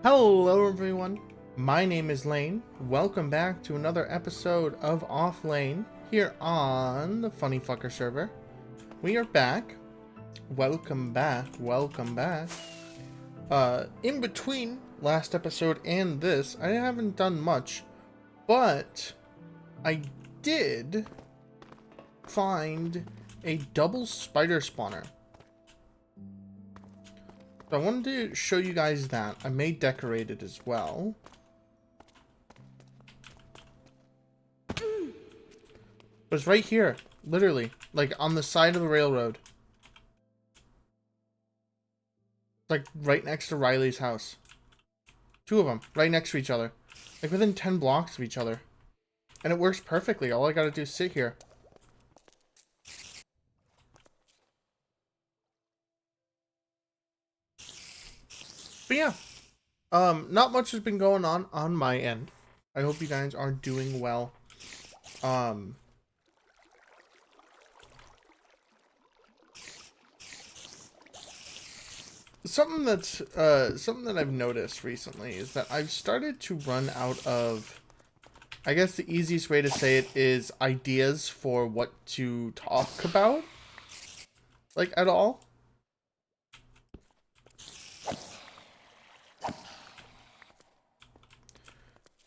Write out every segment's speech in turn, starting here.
Hello everyone, my name is Lane. Welcome back to another episode of OffLaine here on the Funny Fucker server. We are back. Welcome back, welcome back. In between last episode and this, I haven't done much, but I did find a double spider spawner. So I wanted to show you guys that. I may decorate it as well. It was right here, literally, like on the side of the railroad. Like right next to Riley's house. Two of them, right next to each other. Like within 10 blocks of each other. And it works perfectly. All I gotta do is sit here. But yeah. Not much has been going on my end. I hope you guys are doing well. Something that I've noticed recently is that I've started to run out of, I guess the easiest way to say it is ideas for what to talk about, like, at all.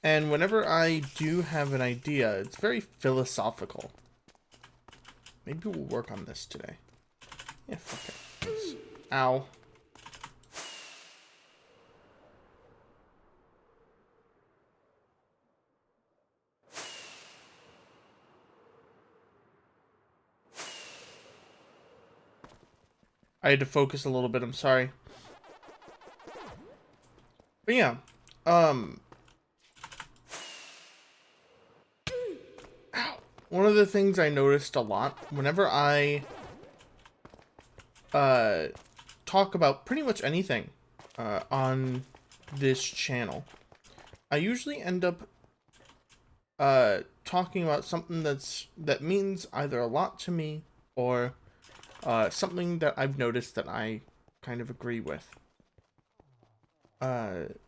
And whenever I do have an idea, it's very philosophical. Maybe we'll work on this today. Yeah, fuck it. Ow. I had to focus a little bit, I'm sorry. But yeah, ow. One of the things I noticed a lot, whenever I talk about pretty much anything on this channel, I usually end up talking about something that means either a lot to me or something that I've noticed that I kind of agree with. And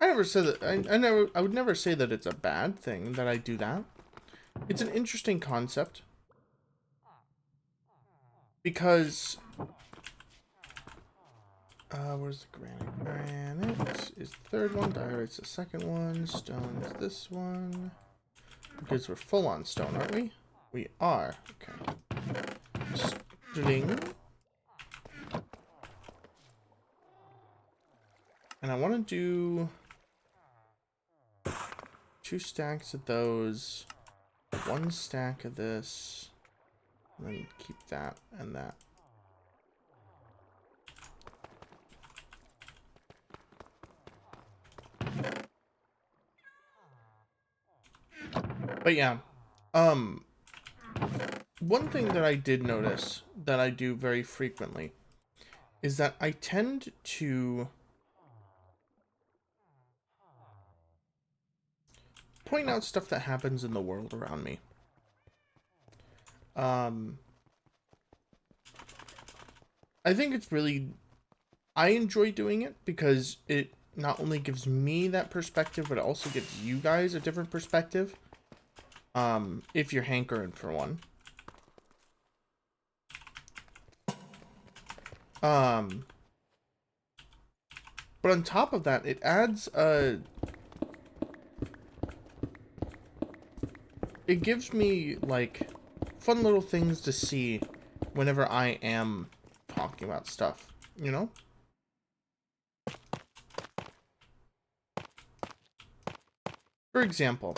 I never said that I would never say that it's a bad thing that I do that. It's an interesting concept because where's the granite? Granite is the third one, diorite's the second one, stone is this one. Because we're full on stone, aren't we? We are. Okay. String. And I want to do 2 stacks of those, 1 stack of this, and then keep that and that. But yeah, one thing that I did notice that I do very frequently is that I tend to point out stuff that happens in the world around me. I think it's really, I enjoy doing it because it not only gives me that perspective, but it also gives you guys a different perspective. If you're hankering for one. But on top of that, it adds it gives me, like, fun little things to see whenever I am talking about stuff, you know? For example,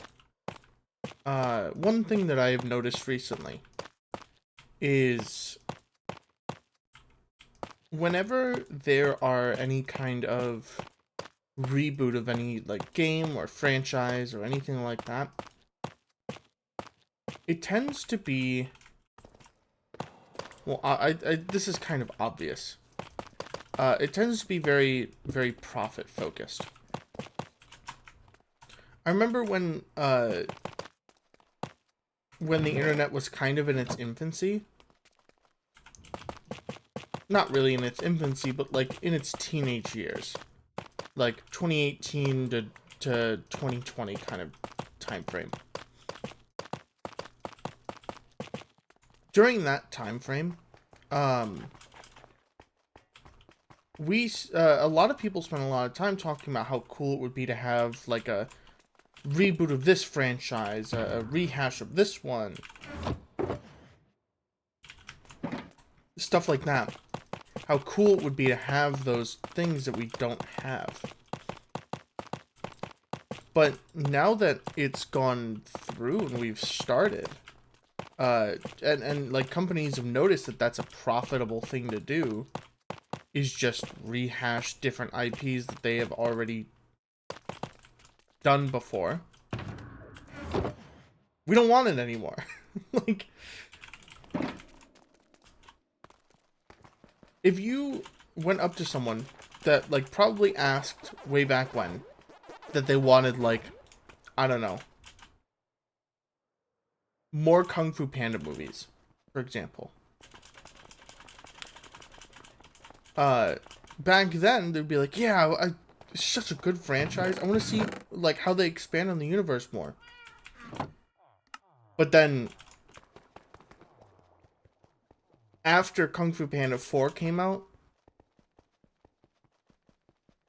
one thing that I have noticed recently is whenever there are any kind of reboot of any, like, game or franchise or anything like that, it tends to be, well, this is kind of obvious. It tends to be very, very profit focused. I remember when the internet was kind of in its infancy, not really in its infancy, but like in its teenage years, like 2018 to 2020 kind of time frame. During that time frame, a lot of people spent a lot of time talking about how cool it would be to have like a reboot of this franchise, a rehash of this one, stuff like that. How cool it would be to have those things that we don't have. But now that it's gone through and we've started, and like companies have noticed that that's a profitable thing to do, is just rehash different IPs that they have already done before. We don't want it anymore. Like, if you went up to someone that, like, probably asked way back when that they wanted, like, I don't know, more Kung Fu Panda movies, for example. Back then, they'd be like, yeah, it's such a good franchise. I want to see, like, how they expand on the universe more. But then, after Kung Fu Panda 4 came out,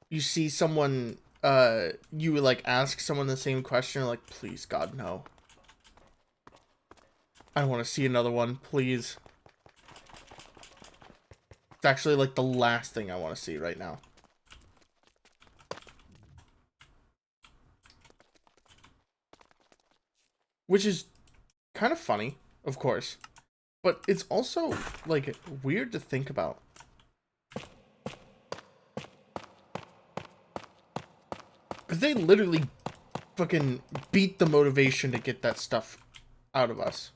you see someone, you like ask someone the same question, like, please, God, no. I don't want to see another one, please. It's actually like the last thing I want to see right now. Which is kind of funny, of course. But it's also, like, weird to think about. Because they literally fucking beat the motivation to get that stuff out of us.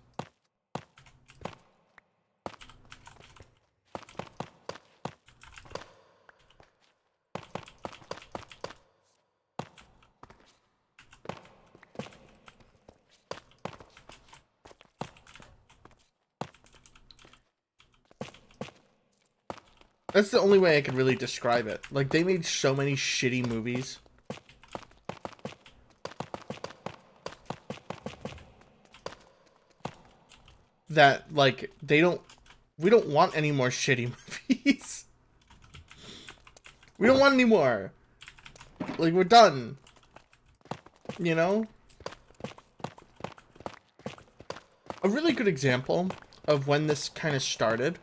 That's the only way I could really describe it. Like, they made so many shitty movies. That, like, we don't want any more shitty movies. We don't want any more. Like, we're done. You know? A really good example of when this kind of started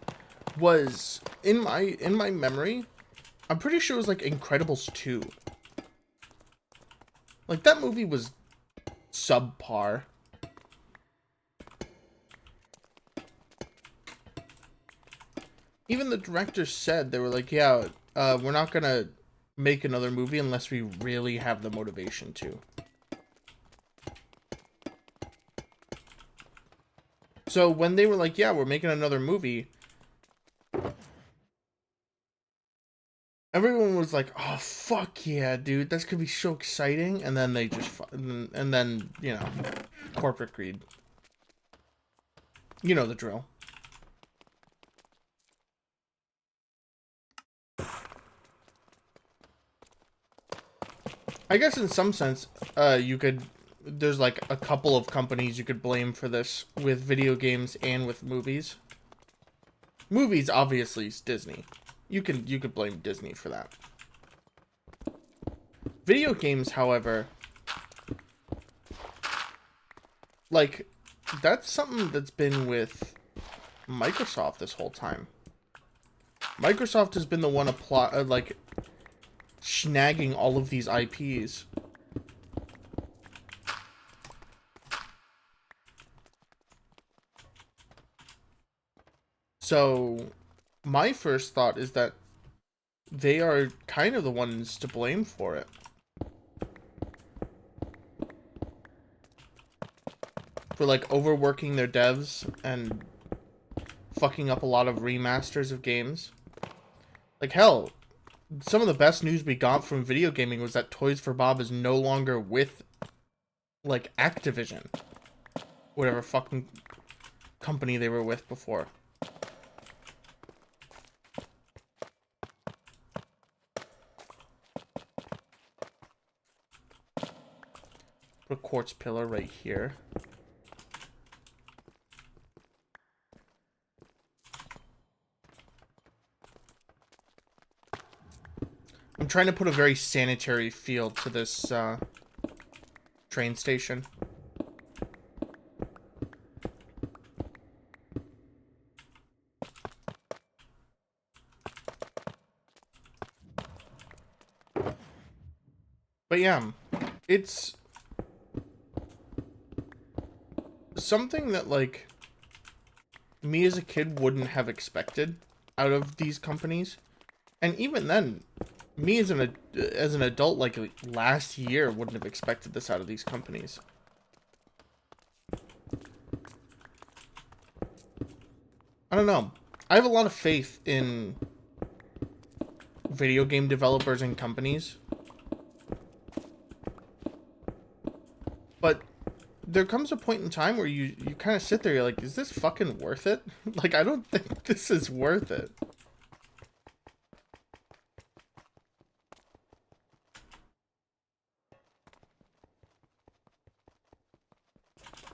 was in my memory. I'm pretty sure it was like Incredibles 2. Like, that movie was subpar. Even the directors said, they were like, yeah, we're not gonna make another movie unless we really have the motivation to. So when they were like, yeah, we're making another movie, everyone was like, oh, fuck yeah, dude, that's gonna be so exciting. And then they just, and then, you know, corporate greed. You know the drill. I guess in some sense, there's like a couple of companies you could blame for this with video games and with movies. Movies, obviously, is Disney. You could blame Disney for that. Video games, however, like, that's something that's been with Microsoft this whole time. Microsoft has been the one like, snagging all of these IPs. So, my first thought is that they are kind of the ones to blame for it. For, like, overworking their devs and fucking up a lot of remasters of games. Like, hell, some of the best news we got from video gaming was that Toys for Bob is no longer with, like, Activision. Whatever fucking company they were with before. Put a quartz pillar right here. I'm trying to put a very sanitary feel to this train station. But yeah, it's something that, like, me as a kid wouldn't have expected out of these companies. And even then, me as an adult, like, last year, wouldn't have expected this out of these companies. I don't know. I have a lot of faith in video game developers and companies. But there comes a point in time where you kind of sit there, you're like, is this fucking worth it? Like, I don't think this is worth it.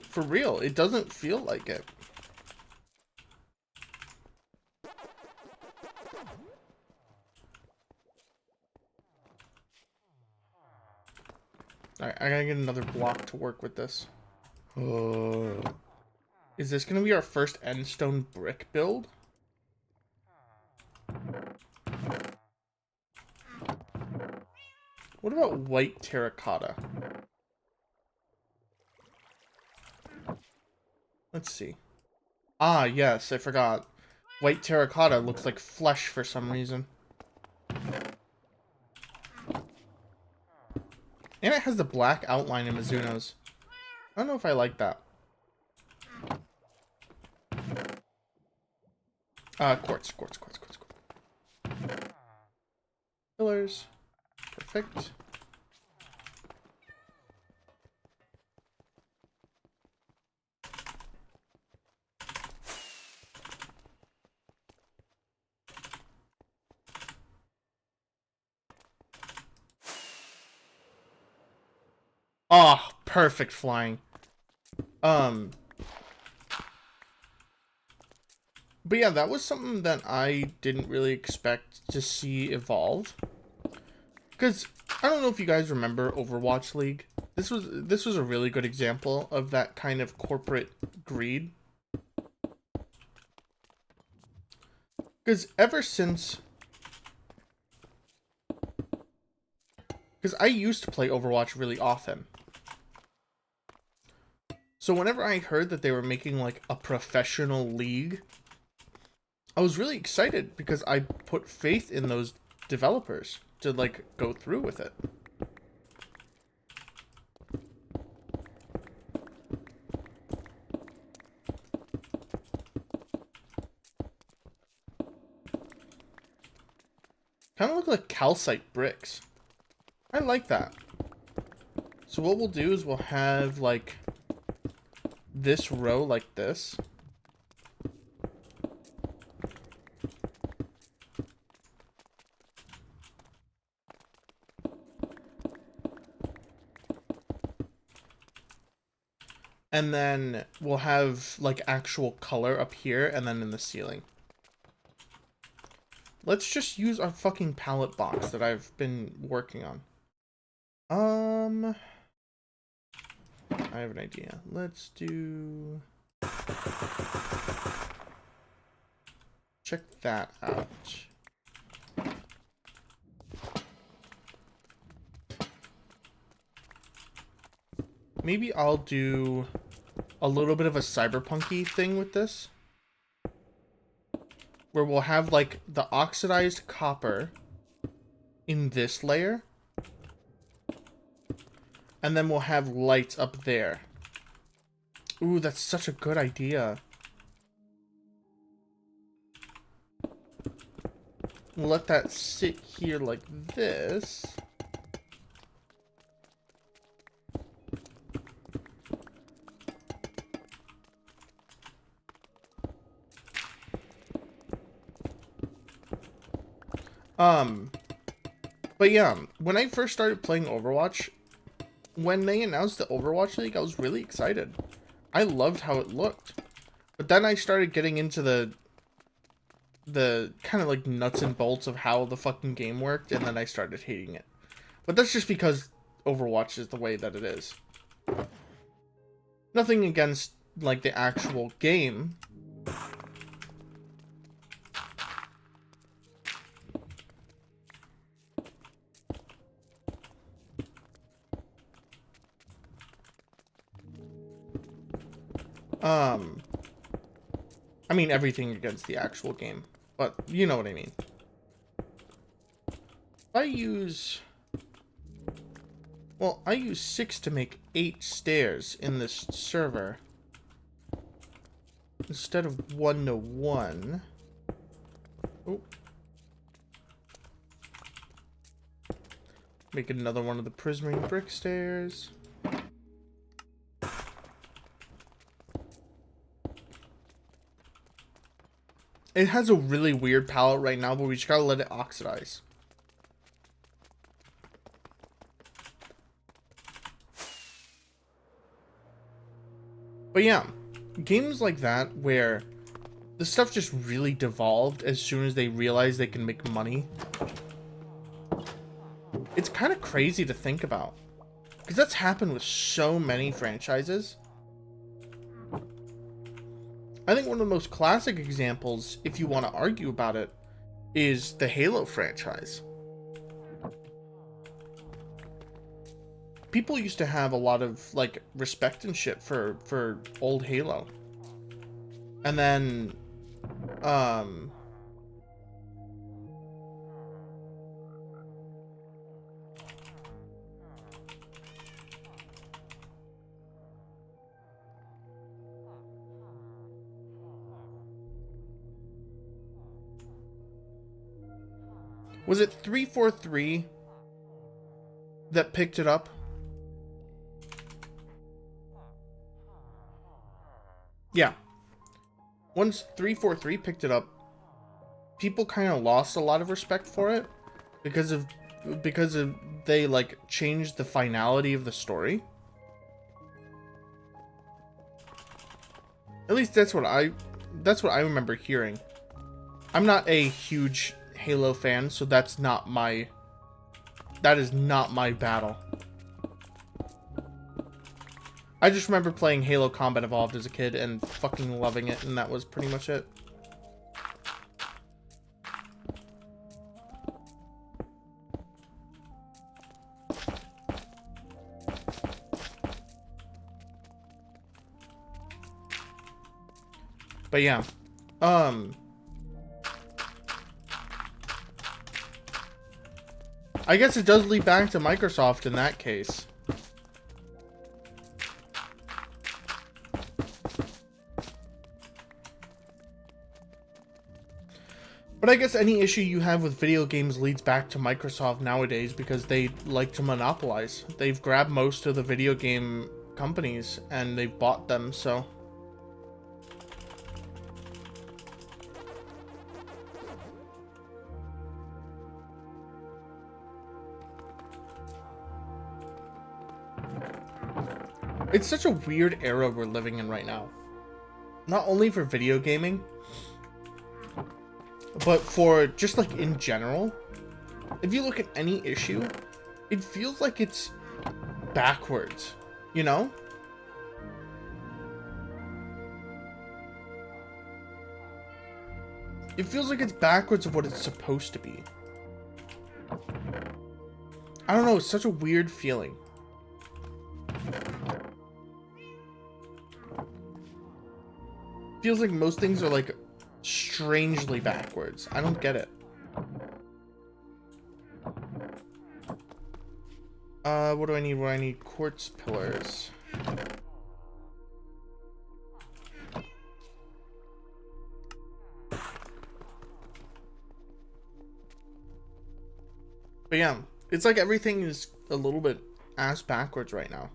For real, it doesn't feel like it. Alright, I gotta get another block to work with this. Oh. Is this gonna be our first endstone brick build? What about white terracotta? Let's see. Ah, yes, I forgot. White terracotta looks like flesh for some reason. And it has the black outline in Mizuno's. I don't know if I like that. Quartz. Pillars. Perfect. Oh, perfect flying. But yeah, that was something that I didn't really expect to see evolve. Because I don't know if you guys remember Overwatch League. This was a really good example of that kind of corporate greed. Because ever since... Because I used to play Overwatch really often. So whenever I heard that they were making, like, a professional league, I was really excited because I put faith in those developers to, like, go through with it. Kind of look like calcite bricks. I like that. So what we'll do is we'll have, like, this row like this. And then we'll have, like, actual color up here and then in the ceiling. Let's just use our fucking palette box that I've been working on. I have an idea. Let's do... Check that out. Maybe I'll do a little bit of a cyberpunky thing with this. Where we'll have, like, the oxidized copper in this layer. And then we'll have lights up there. Ooh, that's such a good idea. We'll let that sit here like this. But yeah, when I first started playing Overwatch, when they announced the Overwatch League, I was really excited. I loved how it looked. But then I started getting into the kind of like nuts and bolts of how the fucking game worked, and then I started hating it. But that's just because Overwatch is the way that it is. Nothing against like the actual game. I mean everything against the actual game, but you know what I mean. I use 6 to make 8 stairs in this server instead of 1 to 1. Oh. Make another one of the prismarine brick stairs. It has a really weird palette right now, but we just gotta let it oxidize. But yeah, games like that where the stuff just really devolved as soon as they realized they can make money. It's kind of crazy to think about, because that's happened with so many franchises. I think one of the most classic examples, if you want to argue about it, is the Halo franchise. People used to have a lot of like respect and shit for old Halo. And then was it 343 that picked it up? Yeah. Once 343 picked it up, people kind of lost a lot of respect for it because they like changed the finality of the story. At least that's what I remember hearing. I'm not a huge Halo fan, so that is not my battle. I just remember playing Halo Combat Evolved as a kid and fucking loving it, and that was pretty much it. But yeah, I guess it does lead back to Microsoft in that case. But I guess any issue you have with video games leads back to Microsoft nowadays because they like to monopolize. They've grabbed most of the video game companies and they've bought them, so. It's such a weird era we're living in right now. Not only for video gaming, but for just like in general. If you look at any issue, it feels like it's backwards, you know? It feels like it's backwards of what it's supposed to be. I don't know, it's such a weird feeling. Feels like most things are like strangely backwards. I don't get it. What do I need? I need quartz pillars. But yeah, it's like everything is a little bit ass backwards right now.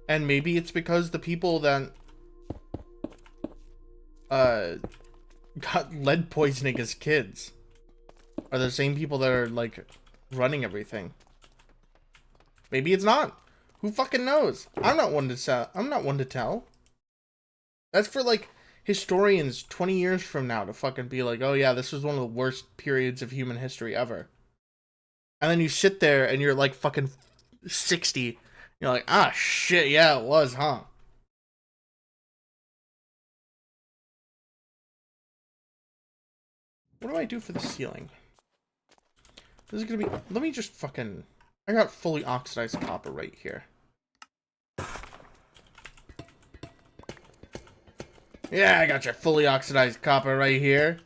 And maybe it's because the people that got lead poisoning as kids are the same people that are, like, running everything. Maybe it's not. Who fucking knows? I'm not one to tell. I'm not one to tell. That's for, like, historians 20 years from now to fucking be like, oh yeah, this was one of the worst periods of human history ever. And then you sit there and you're like fucking 60. You're like, ah, shit, yeah, it was, huh? What do I do for the ceiling? This is gonna be... Let me just fucking... I got fully oxidized copper right here. Yeah, I got your fully oxidized copper right here.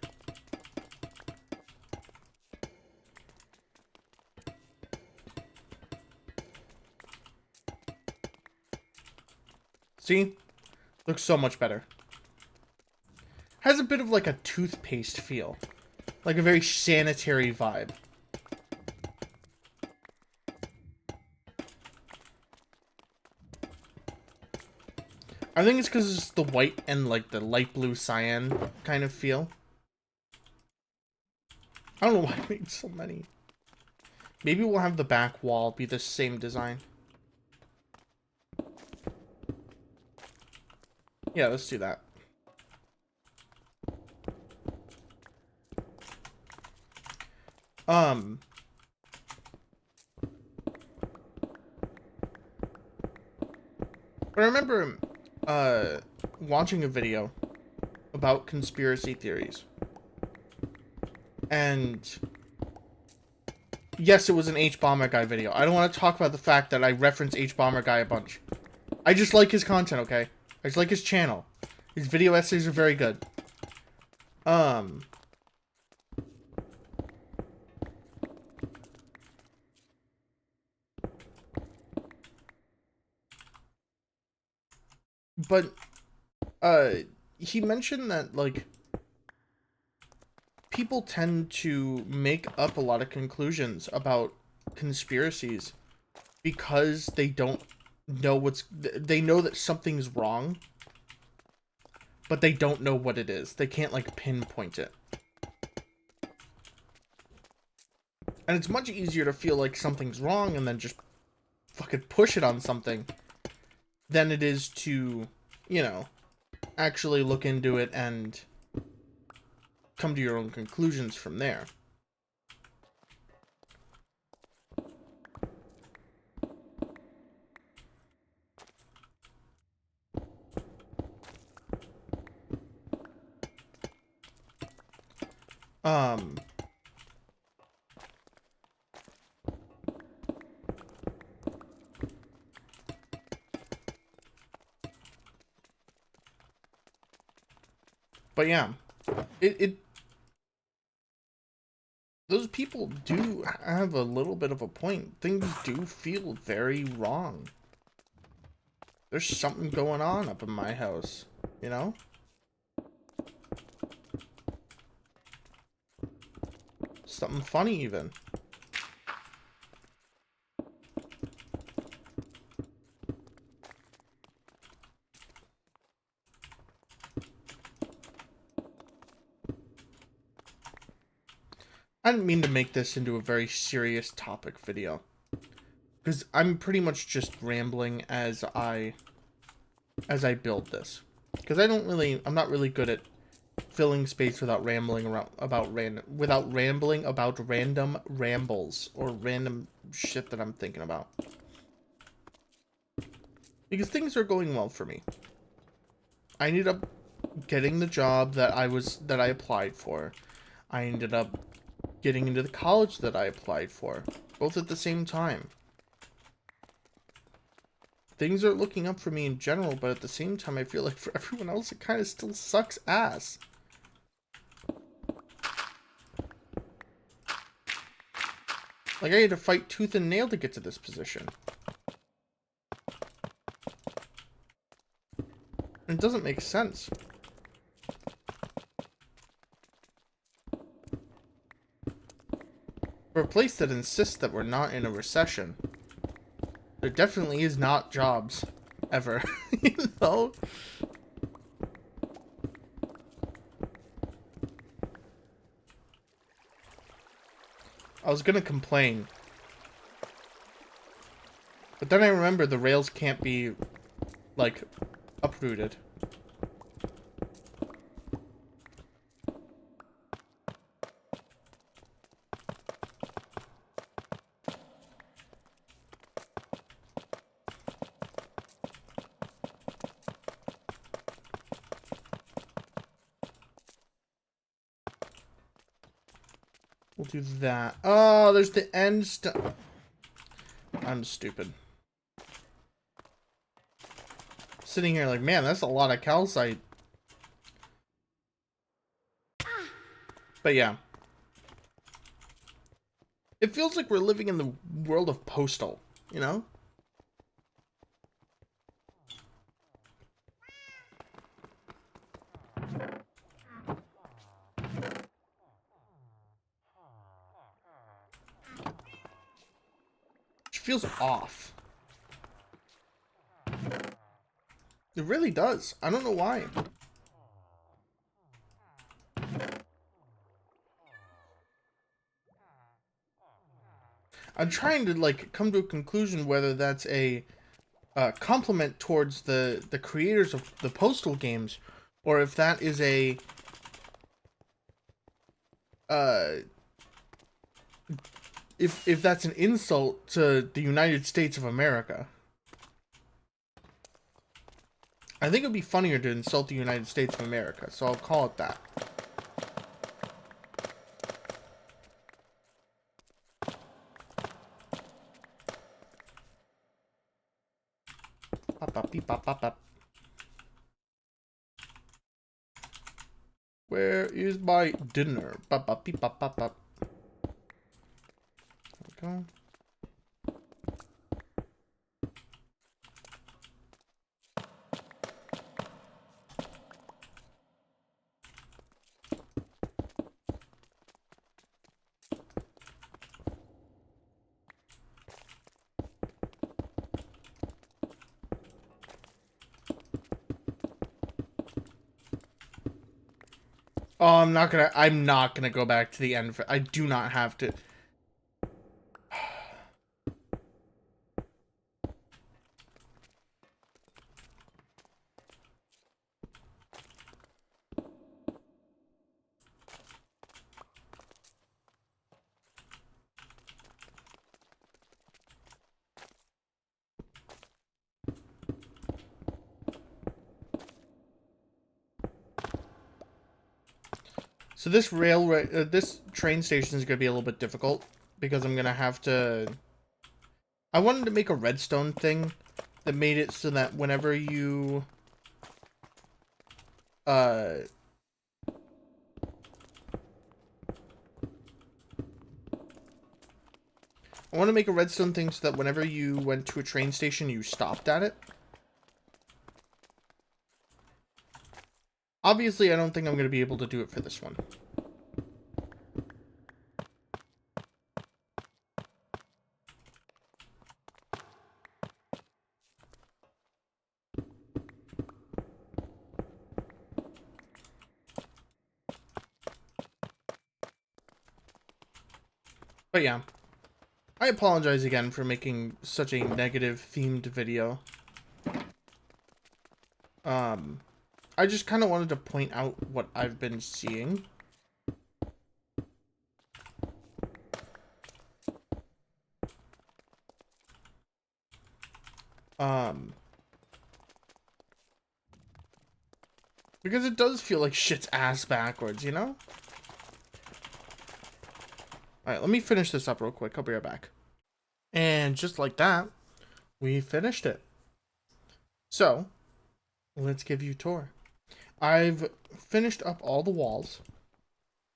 See? Looks so much better. Has a bit of like a toothpaste feel. Like a very sanitary vibe. I think it's because it's the white and like the light blue cyan kind of feel. I don't know why I made so many. Maybe we'll have the back wall be the same design. Yeah, let's do that. I remember watching a video about conspiracy theories. And yes, it was an H-Bomber Guy video. I don't want to talk about the fact that I reference H-Bomber Guy a bunch. I just like his content, okay? I just like his channel. His video essays are very good. But, he mentioned that, like, people tend to make up a lot of conclusions about conspiracies because they don't know they know that something's wrong, but they don't know what it is. They can't, like, pinpoint it. And it's much easier to feel like something's wrong and then just fucking push it on something than it is to, you know, actually look into it and come to your own conclusions from there. But yeah, those people do have a little bit of a point. Things do feel very wrong. There's something going on up in my house, you know? Something funny even. I didn't mean to make this into a very serious topic video, because I'm pretty much just rambling as I build this. Because I'm not really good at filling space without rambling about random rambles or random shit that I'm thinking about. Because things are going well for me. I ended up getting the job that I applied for. I ended up getting into the college that I applied for, both at the same time. Things are looking up for me in general, but at the same time, I feel like for everyone else, it kind of still sucks ass. Like, I had to fight tooth and nail to get to this position. It doesn't make sense. For a place that insists that we're not in a recession, there definitely is not jobs. Ever. You know? I was gonna complain. But then I remember the rails can't be, like, uprooted. We'll do that. Oh, there's the end stuff. I'm stupid. Sitting here like, man, that's a lot of calcite. But yeah. It feels like we're living in the world of Postal, you know? It feels off. It really does. I don't know why. I'm trying to, like, come to a conclusion whether that's a compliment towards the creators of the Postal games, or if that is a if that's an insult to the United States of America. I think it would be funnier to insult the United States of America, so I'll call it that. Pop, pop, beep, pop, pop, pop. Where is my dinner? Pop, pop, beep, pop, pop, pop. There we go. Oh, I'm not gonna go back to the end. I do not have to. So this this train station is gonna be a little bit difficult because I'm gonna have to. I wanted to make a redstone thing that made it so that whenever you I want to make a redstone thing so that whenever you went to a train station, you stopped at it. Obviously, I don't think I'm going to be able to do it for this one. But yeah, I apologize again for making such a negative themed video. I just kind of wanted to point out what I've been seeing. Because it does feel like shit's ass backwards, you know? Alright, let me finish this up real quick. I'll be right back. And just like that, we finished it. So, let's give you a tour. I've finished up all the walls,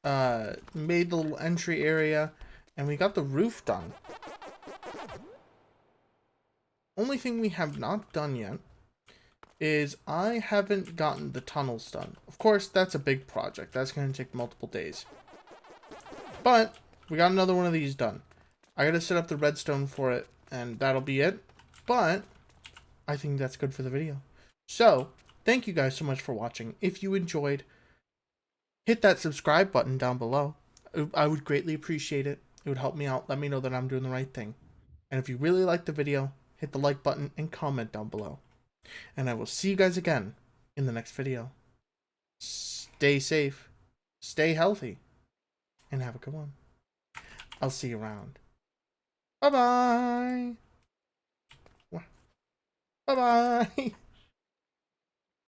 made the little entry area, and we got the roof done. Only thing we have not done yet is I haven't gotten the tunnels done. Of course, that's a big project. That's going to take multiple days. But we got another one of these done. I got to set up the redstone for it, and that'll be it. But I think that's good for the video. So, thank you guys so much for watching. If you enjoyed, hit that subscribe button down below. I would greatly appreciate it. It would help me out. Let me know that I'm doing the right thing. And if you really like the video, hit the like button and comment down below. And I will see you guys again in the next video. Stay safe, stay healthy, and have a good one. I'll see you around. Bye-bye. Bye-bye.